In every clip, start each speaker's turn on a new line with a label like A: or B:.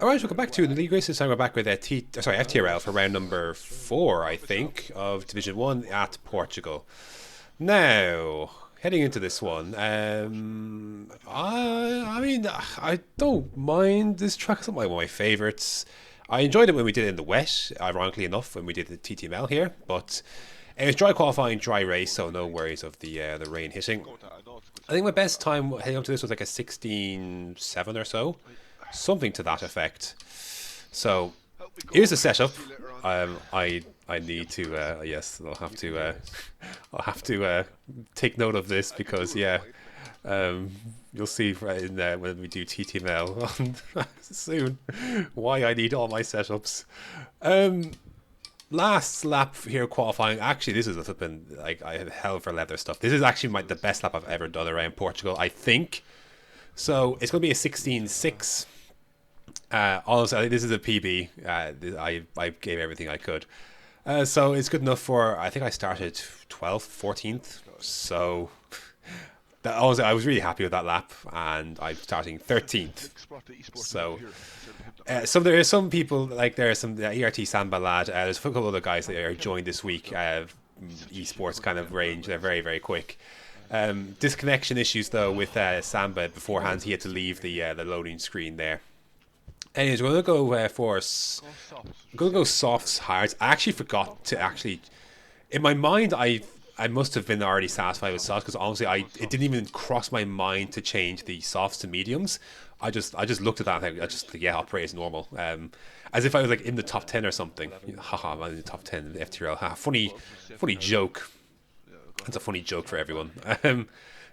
A: All right, welcome back to the League Race. This time we're back with FTRL for round number 4, I think, of Division 1 at Portugal. Now, heading into this one, I mean, I don't mind this track. It's not one of my favourites. I enjoyed it when we did it in the wet, ironically enough, when we did the TTML here, but it was dry qualifying, dry race, so no worries of the rain hitting. I think my best time heading up to this was like a 16.7 or so. Something to that effect. So here's the setup. I need to yes, I'll have to take note of this because you'll see when we do TTML soon why I need all my setups. Last lap here qualifying. Actually, this is a flipping I have hell for leather stuff. This is actually the best lap I've ever done around Portugal, I think. So it's going to be a 16.6. Honestly, this is a PB. I gave everything I could. So it's good enough for, I think I started 12th, 14th. So honestly, I was really happy with that lap, and I'm starting 13th. So there are some people, like there are some ERT Samba lad. There's a couple other guys that are joined this week. Esports kind of range. They're very, very quick. Disconnection issues though with Samba beforehand. He had to leave the loading screen there. Anyways, we're going to go softs, hards. I actually forgot to in my mind, I must have been already satisfied with softs because honestly, it didn't even cross my mind to change the softs to mediums. I just looked at that and operate as normal. As if I was like in the top 10 or something. Haha, I'm in the top 10 in the FTRL. Funny joke. That's a funny joke for everyone.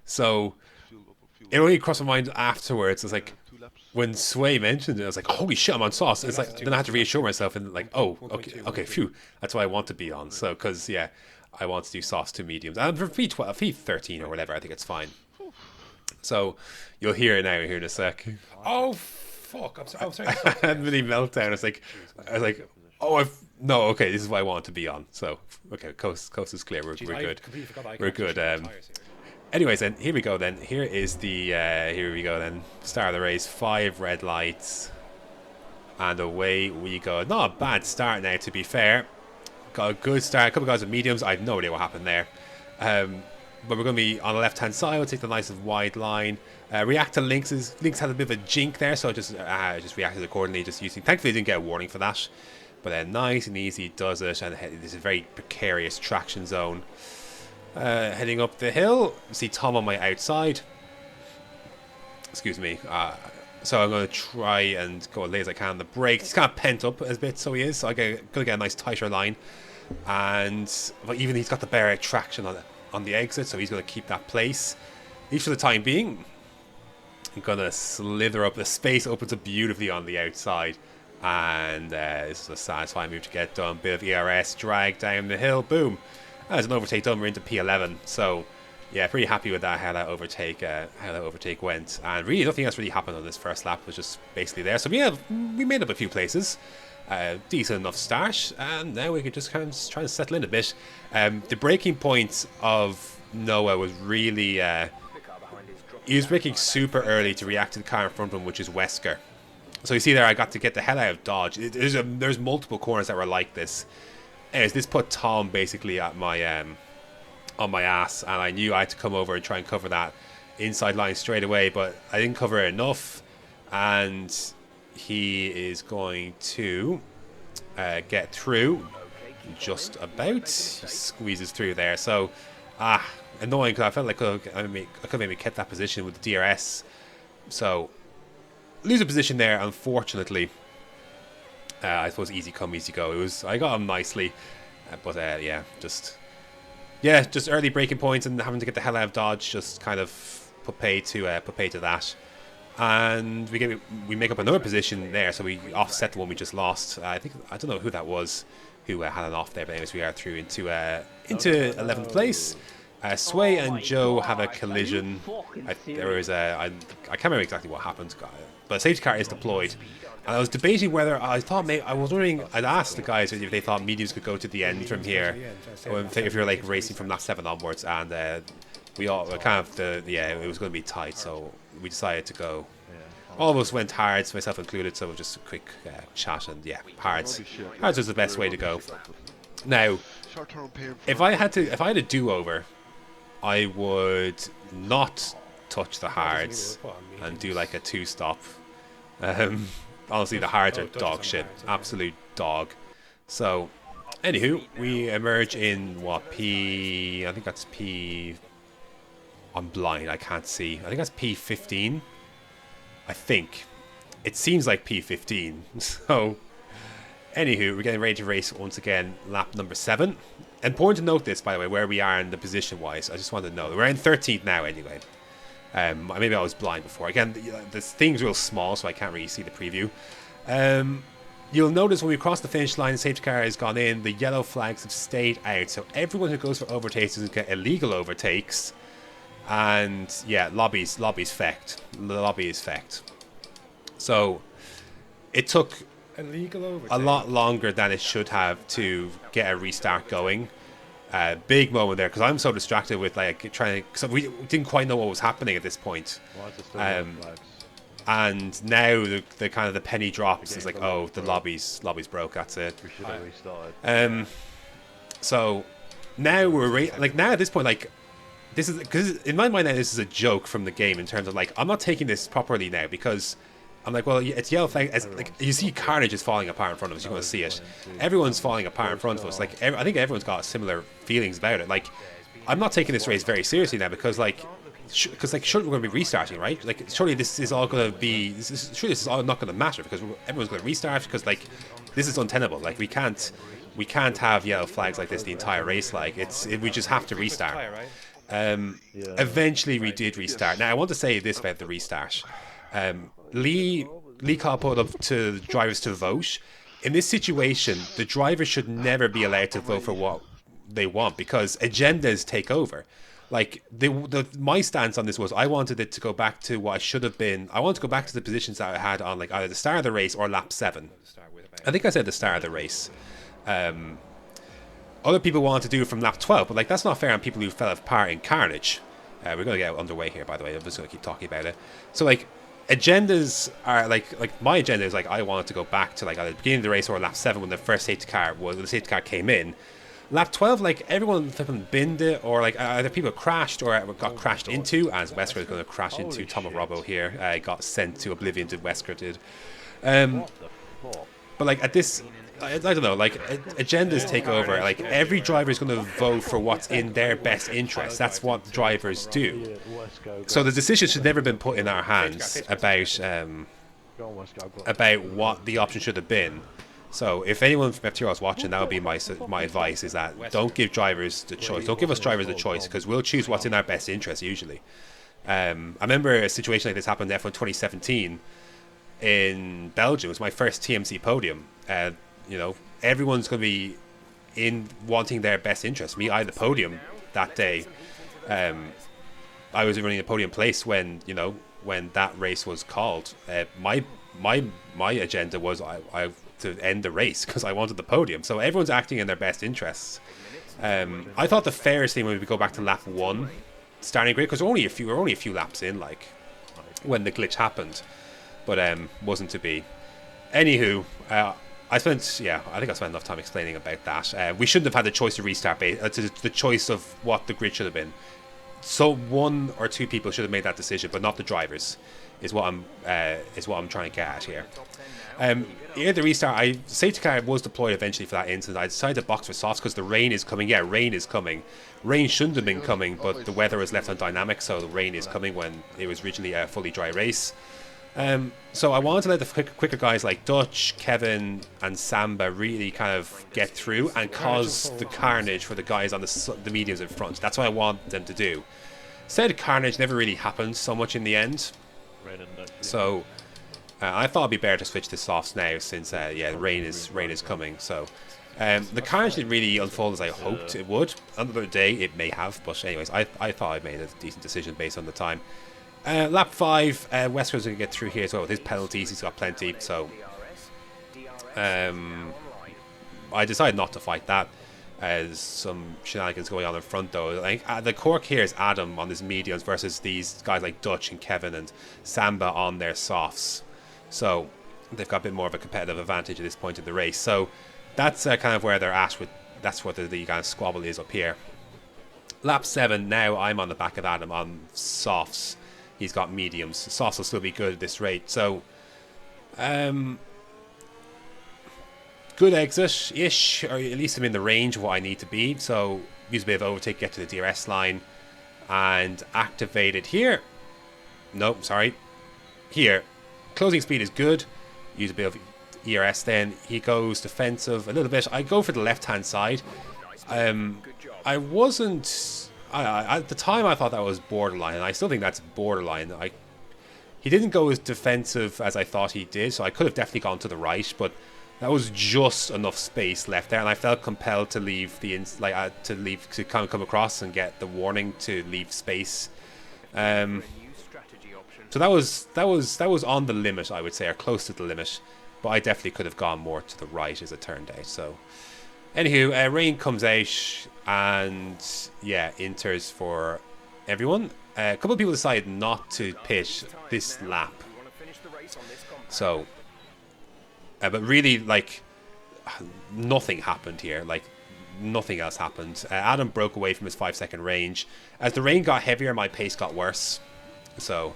A: So it only crossed my mind afterwards. It's like, when Sway mentioned it, I was like, holy shit, I'm on sauce. It's like, then I had to reassure myself and like, oh, okay, phew. That's what I want to be on. So, because, I want to do sauce to mediums. And for P12, P13 or whatever, I think it's fine. So, you'll hear it now here in a sec. Oh, fuck. I'm sorry. I had a mini meltdown. I was like, no, okay, this is what I want to be on. So, okay, coast is clear. We're good. We're good. Anyways, then here we go. Then here is here we go. Then start of the race. 5 red lights, and away we go. Not a bad start now, to be fair. Got a good start. A couple of guys with mediums. I have no idea what happened there. But we're going to be on the left-hand side. We'll take the nice wide line. React to Lynx. Lynx had a bit of a jink there, so I just reacted accordingly. Thankfully, I didn't get a warning for that. But then nice and easy does it, and this is a very precarious traction zone. Heading up the hill, see Tom on my outside. Excuse me. So I'm going to try and go as late as I can on the brakes. He's kind of pent up a bit, so he is. So I'm going to get a nice tighter line. And even he's got the better traction on the exit, so he's going to keep that place. At least for the time being. I'm going to slither up. The space opens up beautifully on the outside. And this is a satisfying move to get done. Bit of ERS, drag down the hill. Boom. As an overtake done, we're into P11. So, yeah, pretty happy with that, how that overtake went. And really, nothing else really happened on this first lap. It was just basically there. So, we made up a few places. Decent enough start. And now we can just kind of try to settle in a bit. The breaking point of Noah was really... he was braking super early to react to the car in front of him, which is Wesker. So, you see there, I got to get the hell out of Dodge. There's multiple corners that were like this. Anyways, this put Tom basically at my on my ass, and I knew I had to come over and try and cover that inside line straight away, but I didn't cover it enough, and he is going to get through just about. He squeezes through there, so annoying because I felt like I could maybe kept that position with the DRS, so lose a position there, unfortunately. I suppose easy come, easy go. I got him nicely, but just early breaking points and having to get the hell out of Dodge just kind of put pay to that, and we make up another position there, so we offset the one we just lost. I don't know who that was who had an off there, but anyways, we are through into 11th place. Sway and Joe have a collision. I can't remember exactly what happened, but a safety car is deployed. And I was debating whether I'd asked the guys if they thought mediums could go to the end from here, or if you're like racing from lap 7 onwards, and we all kind of it was going to be tight, so we decided to go All of us went hards, myself included, so just a quick chat, and yeah, hards. Hards was the best way to go. Now, if I had a do-over, I would not touch the hards and do like a 2-stop. Honestly, the hards are dog shit, absolute dog. So, anywho, we emerge in what, P? I think that's P. I'm blind, I can't see. I think that's P15. I think. It seems like P15. So, anywho, we're getting ready to race once again, lap number 7. Important to note this, by the way, where we are in the position-wise. I just wanted to know. We're in 13th now, anyway. Maybe I was blind before. Again, this thing's real small, so I can't really see the preview. You'll notice when we cross the finish line, the safety car has gone in. The yellow flags have stayed out. So everyone who goes for overtakes is going to get illegal overtakes. And yeah, lobby's fecked. The lobby is fecked. So it took a lot longer than it should have to get a restart going. Big moment there, because I'm so distracted with like trying to, because we didn't quite know what was happening at this point. And now the kind of the penny drops. It's like, oh, the lobby's broke. That's it.
B: We should have restarted.
A: So now we're now at this point, like, this is, because in my mind now this is a joke from the game in terms of like, I'm not taking this properly now, because I'm like, well, it's yellow flag. As like you see, carnage is falling apart in front of us. You're going to see it. Everyone's falling apart in front of us. Like, I think everyone's got similar feelings about it. Like, I'm not taking this race very seriously now, because like, surely we're going to be restarting, right? Like, surely this is all going to be. Surely this is all not going to matter, because everyone's going to restart. Because like, this is untenable. Like, we can't have yellow flags like this the entire race. Like, we just have to restart. Eventually we did restart. Now I want to say this about the restart. Lee Carl put up to the drivers to vote. In this situation, the drivers should never be allowed to vote for what they want, because agendas take over. Like, my stance on this was, I wanted it to go back to what I should have been. I wanted to go back to the positions that I had on like either the start of the race or lap 7. I think I said the start of the race. Other people wanted to do it from lap 12, but like, that's not fair on people who fell apart in carnage. We're going to get underway here, by the way. I'm just going to keep talking about it. So like, agendas are like my agenda is like, I wanted to go back to like either the beginning of the race or lap 7 when the first safety car came in. Lap 12, like, everyone flipping binned it, or like either people crashed or got crashed into, as Wesker is going to crash into Tom and Robbo here. Got sent to oblivion, did Wesker did. But like at this, I don't know, like, agendas take over. Like, every driver is going to vote for what's in their best interest. That's what drivers do. So the decision should never have been put in our hands about what the option should have been. So if anyone from FTRL is watching, that would be my advice, is that don't give drivers the choice. Don't give us drivers the choice, because we'll choose what's in our best interest usually. I remember a situation like this happened in F1 2017 in Belgium. It was my first TMC podium. You know, everyone's going to be in wanting their best interest. Me, I had the podium that day. I was running a podium place when that race was called. My agenda was I to end the race, because I wanted the podium. So everyone's acting in their best interests. I thought the fairest thing would be go back to lap 1 starting grid, because we're only a few laps in, like, when the glitch happened, but wasn't to be. Anywho, I think I spent enough time explaining about that. We shouldn't have had the choice to restart, the choice of what the grid should have been. So 1 or 2 people should have made that decision, but not the drivers. Is what I'm trying to get at here. In the restart, safety car was deployed eventually for that incident. I decided to box for softs because the rain is coming. Yeah, rain is coming. Rain shouldn't have been coming, but the weather was left on dynamic, so the rain is coming when it was originally a fully dry race. So I wanted to let the quicker guys like Dutch, Kevin, and Samba really kind of get through and cause the carnage for the guys on the mediums in front. That's what I want them to do. Said carnage never really happened so much in the end. So I thought it'd be better to switch to softs now, since the rain is coming. So the carnage didn't really unfold as I hoped it would. Another day it may have, but anyways, I thought I made a decent decision based on the time. Lap 5, Wesker's going to get through here as well with his penalties. He's got plenty, so I decided not to fight that. as some shenanigans going on in front though. Like the cork here is Adam on his mediums versus these guys like Dutch and Kevin and Samba on their softs. So they've got a bit more of a competitive advantage at this point in the race. So that's kind of where they're at with. That's what the kind of squabble is up here. Lap 7, now I'm on the back of Adam on softs. He's got mediums. Softs will still be good at this rate. So, good exit-ish, or at least I'm in the range of what I need to be. So, use a bit of overtake, get to the DRS line, and activate it here. Nope, sorry. Here. Closing speed is good. Use a bit of ERS then. He goes defensive a little bit. I go for the left-hand side. I wasn't... at the time, I thought that was borderline, and I still think that's borderline. He didn't go as defensive as I thought he did, so I could have definitely gone to the right, but that was just enough space left there, and I felt compelled to leave to kind of come across and get the warning to leave space. So that was on the limit, I would say, or close to the limit, but I definitely could have gone more to the right as it turned out. So, anywho, rain comes out, and yeah, inters for everyone. A couple of people decided not to pit this lap, so but really, like, nothing happened here. Like, nothing else happened. Adam broke away from his 5-second range. As the rain got heavier, my pace got worse. So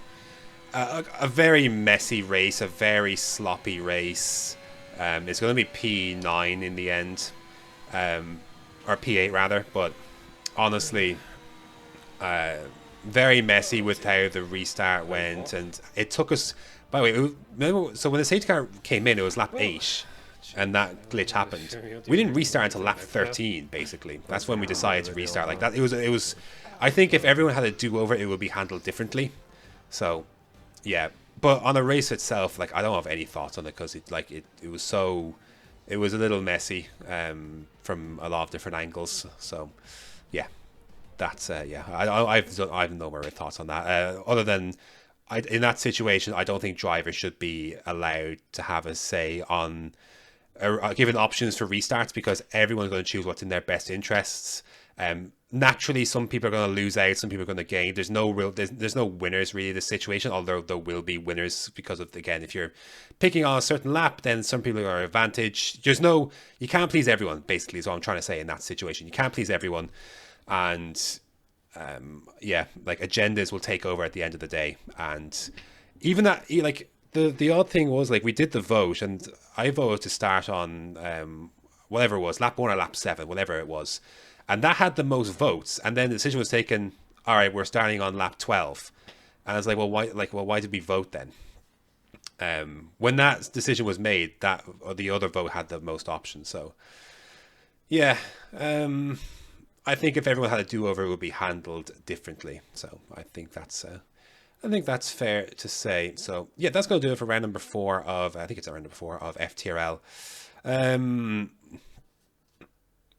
A: a very messy race, a very sloppy race. It's going to be P9 in the end, or P8 rather, but honestly, very messy with how the restart went, and it took us, by the way, so when the safety car came in, it was lap 8, and that glitch happened. We didn't restart until lap 13, basically. That's when we decided to restart. Like that, it was. I think if everyone had a do-over, it would be handled differently. So, yeah. But on the race itself, like, I don't have any thoughts on it, because it was so, it was a little messy from a lot of different angles. So, yeah. That's yeah. I have no more thoughts on that. Other than, in that situation, I don't think drivers should be allowed to have a say on given options for restarts, because everyone's going to choose what's in their best interests. Naturally, some people are going to lose out, some people are going to gain. There's no winners really in this situation, although there will be winners because of, again, if you're picking on a certain lap, then some people are advantage. You can't please everyone, basically, is what I'm trying to say in that situation. You can't please everyone. And yeah, like, agendas will take over at the end of the day. And even that, like, the odd thing was, like, we did the vote, and I voted to start on whatever it was, lap 1 or lap 7, whatever it was, and that had the most votes. And then the decision was taken, all right, we're starting on lap 12. And I was like, why did we vote then? When that decision was made, that the other vote had the most options. So yeah, I think if everyone had a do-over, it would be handled differently. So I think that's fair to say. So yeah, that's going to do it for round number 4 of, I think it's round number 4 of FTRL.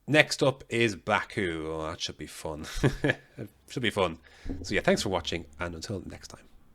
A: Next up is Baku. Oh, that should be fun. It should be fun. So yeah, thanks for watching, and until next time.